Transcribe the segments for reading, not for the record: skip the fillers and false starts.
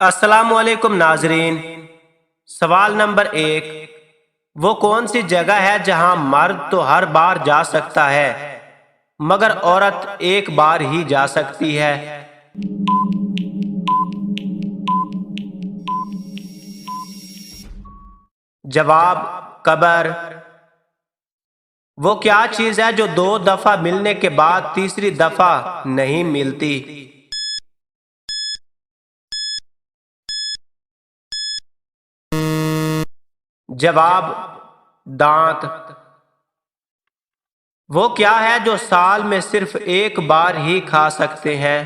अस्सलामुअलैकुम नाजरीन। सवाल नंबर 1, वो कौन सी जगह है जहां मर्द तो हर बार जा सकता है मगर औरत एक बार ही जा सकती है? जवाब, कब्र। वो क्या चीज है जो 2 दफा मिलने के बाद तीसरी दफा नहीं मिलती? जवाब, दांत। वो क्या है जो साल में सिर्फ एक बार ही खा सकते हैं?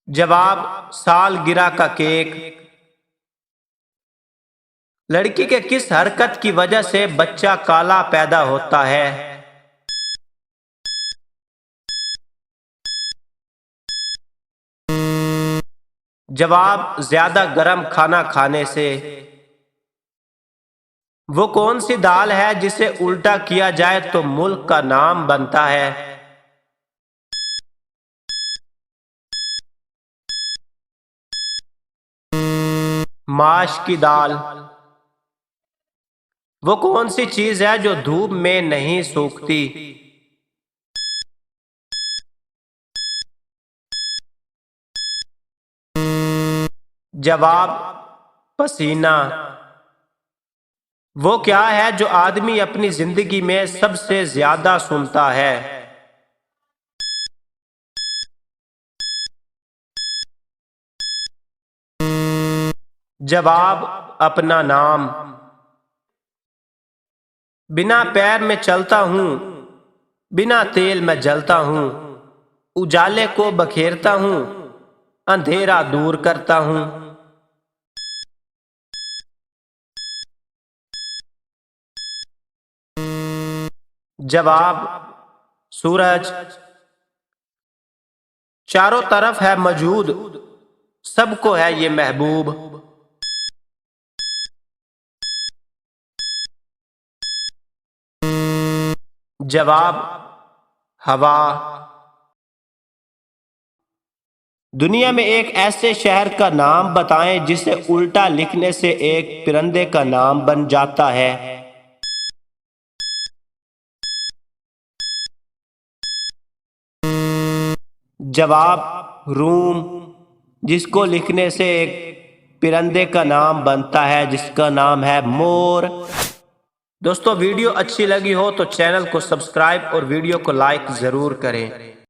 जवाब, सालगिरह का केक। लड़की के किस हरकत की वजह से बच्चा काला पैदा होता है? जवाब, ज्यादा गर्म खाना खाने से। वो कौन सी दाल है जिसे उल्टा किया जाए तो मुल्क का नाम बनता है? माश की दाल। वो कौन सी चीज है जो धूप में नहीं सूखती? जवाब, पसीना। वो क्या है जो आदमी अपनी जिंदगी में सबसे ज्यादा सुनता है? जवाब, अपना नाम। बिना पैर में चलता हूं, बिना तेल में जलता हूं, उजाले को बखेरता हूं, अंधेरा दूर करता हूं। जवाब, सूरज। चारों तरफ है मौजूद, सबको है ये महबूब। जवाब, हवा। दुनिया में एक ऐसे शहर का नाम बताएं जिसे उल्टा लिखने से एक परिंदे का नाम बन जाता है? जवाब, रूम। जिसको लिखने से एक परिंदे का नाम बनता है जिसका नाम है मोर। दोस्तों, वीडियो अच्छी लगी हो तो चैनल को सब्सक्राइब और वीडियो को लाइक जरूर करें।